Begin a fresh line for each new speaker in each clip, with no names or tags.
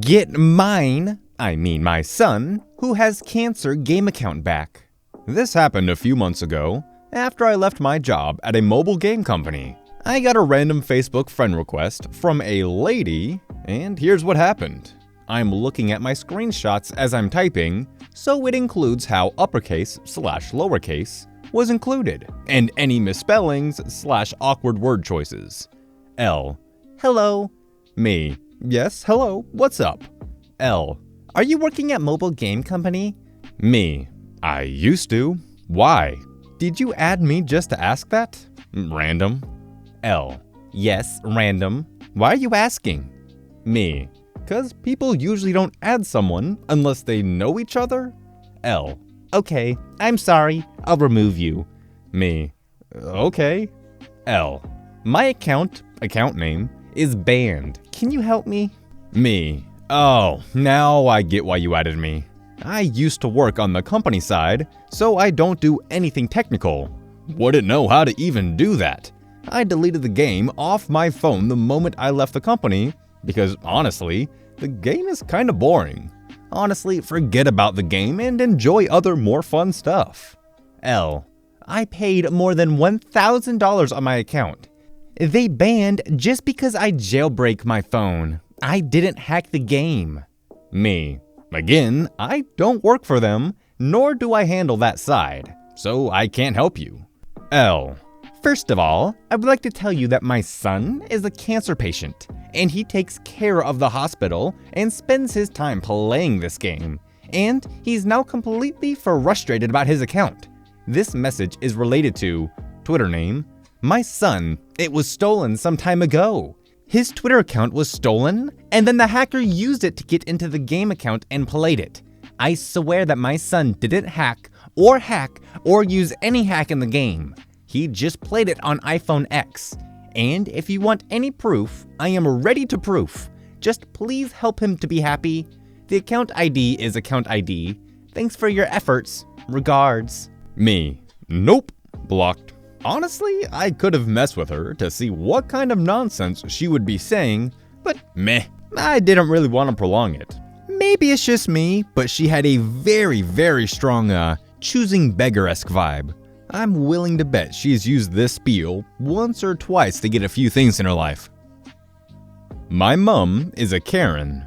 Get my son, who has cancer game account back. This happened a few months ago, after I left my job at a mobile game company. I got a random Facebook friend request from a lady, and here's what happened. I'm looking at my screenshots as I'm typing, so it includes how uppercase/lowercase was included, and any misspellings/awkward word choices. L. Hello. Me. Yes, hello, what's up? L. Are you working at mobile game company? Me. I used to. Why? Did you add me just to ask that? Random. L. Yes, random. Why are you asking? Me. 'Cause people usually don't add someone unless they know each other. L. Okay, I'm sorry, I'll remove you. Me. Okay. L. My account name, is banned. Can you help me? Me. Oh, now I get why you added me. I used to work on the company side, so I don't do anything technical. Wouldn't know how to even do that. I deleted the game off my phone the moment I left the company because, honestly, the game is kinda boring. Honestly, forget about the game and enjoy other more fun stuff. L. I paid more than $1,000 on my account. They banned just because I jailbreak my phone. I didn't hack the game. Me. Again, I don't work for them, nor do I handle that side, so I can't help you. L. First of all, I would like to tell you that my son is a cancer patient, and he takes care of the hospital and spends his time playing this game, and he's now completely frustrated about his account. This message is related to Twitter name, my son. It was stolen some time ago. His Twitter account was stolen, and then the hacker used it to get into the game account and played it. I swear that my son didn't hack or use any hack in the game. He just played it on iPhone X. And if you want any proof, I am ready to proof. Just please help him to be happy. The account ID is account ID. Thanks for your efforts. Regards. Me. Nope. Blocked. Honestly, I could have messed with her to see what kind of nonsense she would be saying, but meh, I didn't really want to prolong it. Maybe it's just me, but she had a very, very strong, choosing beggar-esque vibe. I'm willing to bet she's used this spiel once or twice to get a few things in her life. My mum is a Karen.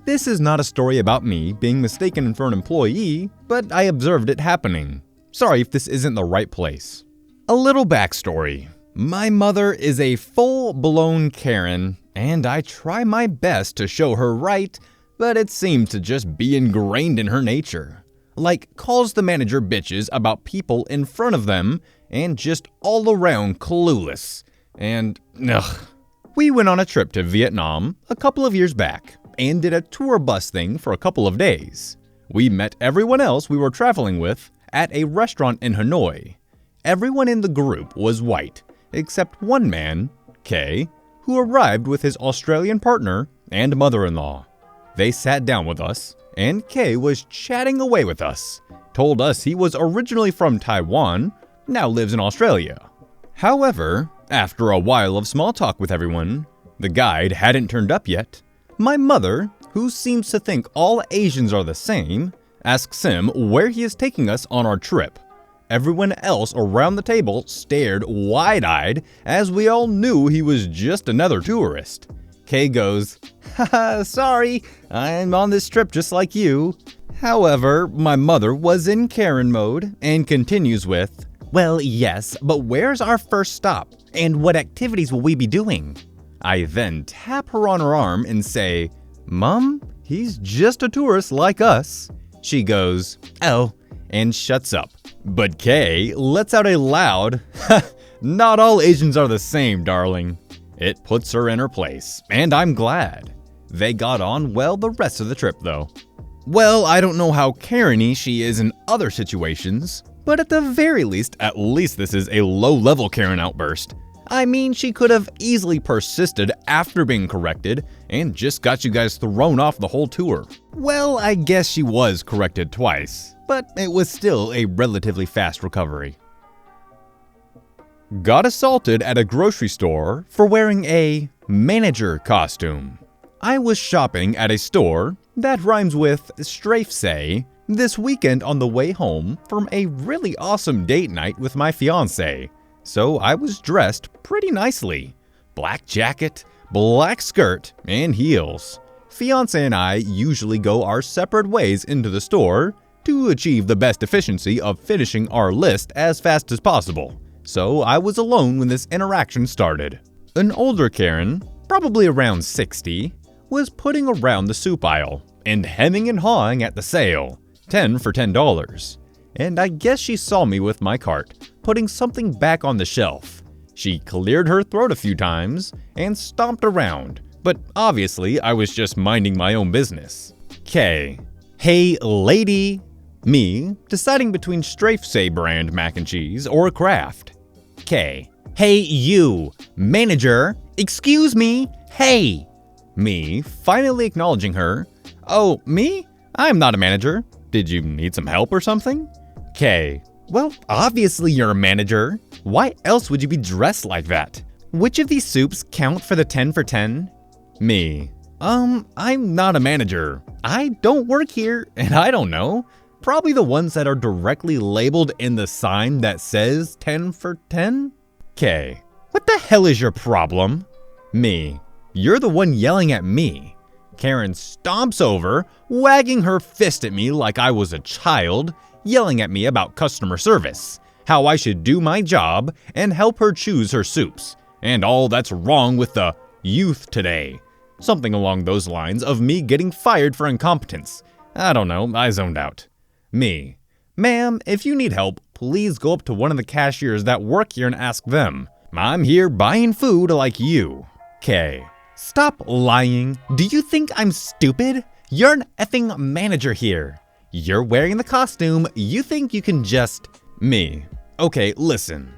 This is not a story about me being mistaken for an employee, but I observed it happening. Sorry if this isn't the right place. A little backstory. My mother is a full-blown Karen, and I try my best to show her right, but it seems to just be ingrained in her nature. Like, calls the manager bitches about people in front of them, and just all around clueless. And, ugh. We went on a trip to Vietnam a couple of years back, and did a tour bus thing for a couple of days. We met everyone else we were traveling with at a restaurant in Hanoi. Everyone in the group was white, except one man, K, who arrived with his Australian partner and mother-in-law. They sat down with us, and K was chatting away with us, told us he was originally from Taiwan, now lives in Australia. However, after a while of small talk with everyone, the guide hadn't turned up yet. My mother, who seems to think all Asians are the same, asks him where he is taking us on our trip. Everyone else around the table stared wide-eyed as we all knew he was just another tourist. Kay goes, "Haha, sorry, I'm on this trip just like you." However, my mother was in Karen mode and continues with, "Well, yes, but where's our first stop? And what activities will we be doing?" I then tap her on her arm and say, "Mom, he's just a tourist like us." She goes, "Oh," and shuts up. But Kay lets out a loud, "Not all Asians are the same, darling." It puts her in her place, and I'm glad. They got on well the rest of the trip, though. Well, I don't know how Karen-y she is in other situations, but at the very least, this is a low-level Karen outburst. I mean, she could have easily persisted after being corrected and just got you guys thrown off the whole tour. Well, I guess she was corrected twice, but it was still a relatively fast recovery. Got assaulted at a grocery store for wearing a manager costume. I was shopping at a store that rhymes with strafe this weekend on the way home from a really awesome date night with my fiancé. So I was dressed pretty nicely. Black jacket, black skirt, and heels. Fiancé and I usually go our separate ways into the store to achieve the best efficiency of finishing our list as fast as possible. So I was alone when this interaction started. An older Karen, probably around 60, was putting around the soup aisle and hemming and hawing at the sale, 10 for $10. And I guess she saw me with my cart, putting something back on the shelf. She cleared her throat a few times and stomped around, but obviously I was just minding my own business. K. Hey, lady. Me, deciding between Strafe brand mac and cheese or Kraft. K. Hey, you. Manager. Excuse me. Hey. Me, finally acknowledging her. Oh, me? I'm not a manager. Did you need some help or something? K. Well, obviously you're a manager. Why else would you be dressed like that? Which of these soups count for the 10 for 10? Me. I'm not a manager. I don't work here, and I don't know. Probably the ones that are directly labeled in the sign that says 10 for 10? K. What the hell is your problem? Me. You're the one yelling at me. Karen stomps over, wagging her fist at me like I was a child, yelling at me about customer service, how I should do my job and help her choose her soups, and all that's wrong with the youth today. Something along those lines of me getting fired for incompetence. I don't know, I zoned out. Me. Ma'am, if you need help, please go up to one of the cashiers that work here and ask them. I'm here buying food like you. K. Stop lying. Do you think I'm stupid? You're an effing manager here. You're wearing the costume. You think you can just... Me. Okay, listen.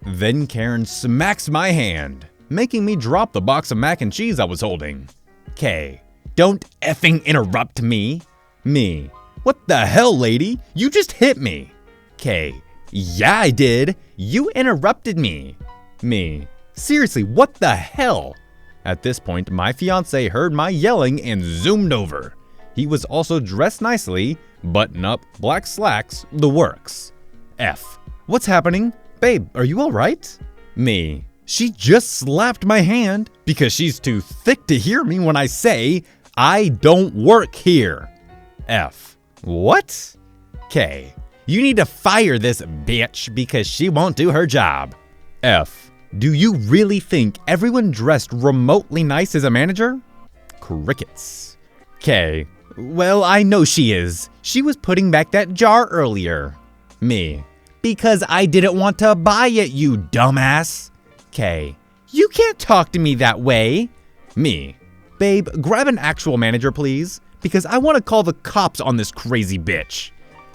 Then Karen smacks my hand, making me drop the box of mac and cheese I was holding. K. Don't effing interrupt me. Me. What the hell, lady? You just hit me. K. Yeah, I did. You interrupted me. Me. Seriously, what the hell? At this point, my fiancé heard my yelling and zoomed over. He was also dressed nicely, button up, black slacks, the works. F. What's happening? Babe, are you alright? Me. She just slapped my hand because she's too thick to hear me when I say, I don't work here. F. What? K. You need to fire this bitch because she won't do her job. F. Do you really think everyone dressed remotely nice is a manager? Crickets. K. Well, I know she is. She was putting back that jar earlier. Me. Because I didn't want to buy it, you dumbass. K. You can't talk to me that way. Me. Babe, grab an actual manager, please, because I want to call the cops on this crazy bitch.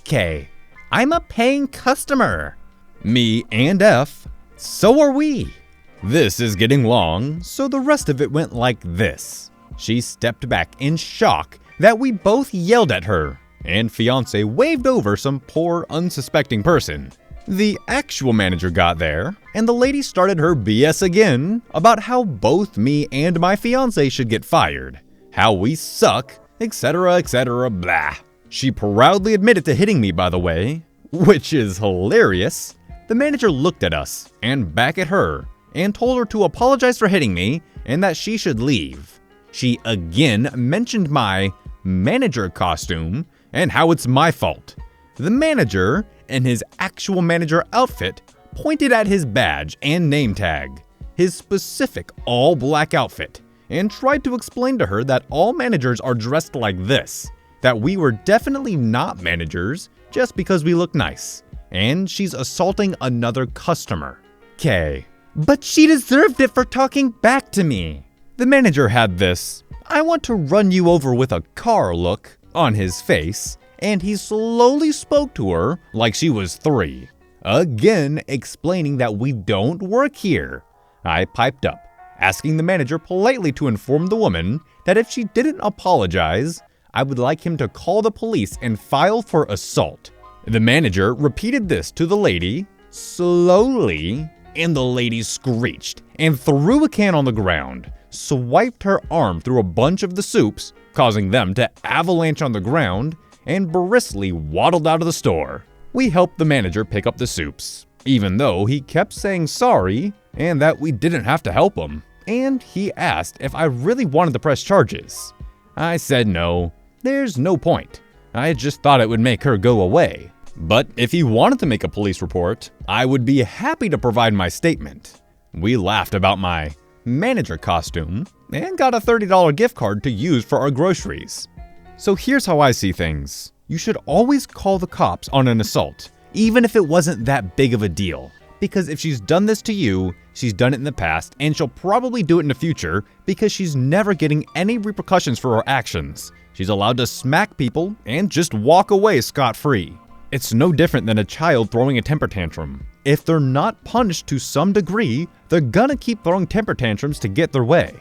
K. I'm a paying customer. Me and F. So are we. This is getting long, so the rest of it went like this. She stepped back in shock that we both yelled at her, and fiancé waved over some poor, unsuspecting person. The actual manager got there, and the lady started her BS again about how both me and my fiancé should get fired, how we suck, etc., blah. She proudly admitted to hitting me, by the way, which is hilarious. The manager looked at us and back at her and told her to apologize for hitting me and that she should leave. She again mentioned my manager costume and how it's my fault. The manager, in his actual manager outfit, pointed at his badge and name tag, his specific all-black outfit, and tried to explain to her that all managers are dressed like this, that we were definitely not managers just because we look nice. And she's assaulting another customer. K. But she deserved it for talking back to me. The manager had this, I want to run you over with a car look on his face, and he slowly spoke to her like she was 3. Again, explaining that we don't work here. I piped up, asking the manager politely to inform the woman that if she didn't apologize, I would like him to call the police and file for assault. The manager repeated this to the lady, slowly, and the lady screeched and threw a can on the ground, swiped her arm through a bunch of the soups, causing them to avalanche on the ground, and briskly waddled out of the store. We helped the manager pick up the soups, even though he kept saying sorry and that we didn't have to help him. And he asked if I really wanted to press charges. I said no, there's no point. I just thought it would make her go away. But if he wanted to make a police report, I would be happy to provide my statement. We laughed about my manager costume and got a $30 gift card to use for our groceries. So here's how I see things. You should always call the cops on an assault, even if it wasn't that big of a deal. Because if she's done this to you, she's done it in the past, and she'll probably do it in the future because she's never getting any repercussions for her actions. She's allowed to smack people and just walk away scot-free. It's no different than a child throwing a temper tantrum. If they're not punished to some degree, they're gonna keep throwing temper tantrums to get their way.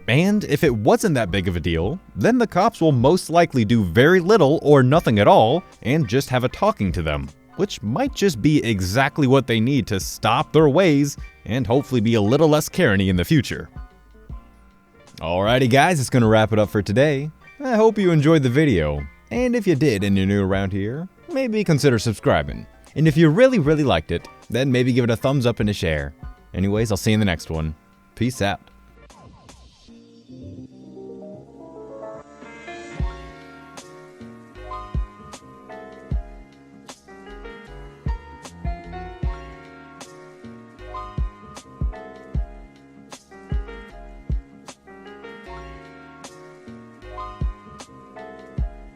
And if it wasn't that big of a deal, then the cops will most likely do very little or nothing at all and just have a talking to them, which might just be exactly what they need to stop their ways and hopefully be a little less Karen-y in the future. Alrighty guys, it's gonna wrap it up for today. I hope you enjoyed the video, and if you did and you're new around here, maybe consider subscribing. And if you really liked it, then maybe give it a thumbs up and a share. Anyways, I'll see you in the next one. Peace out.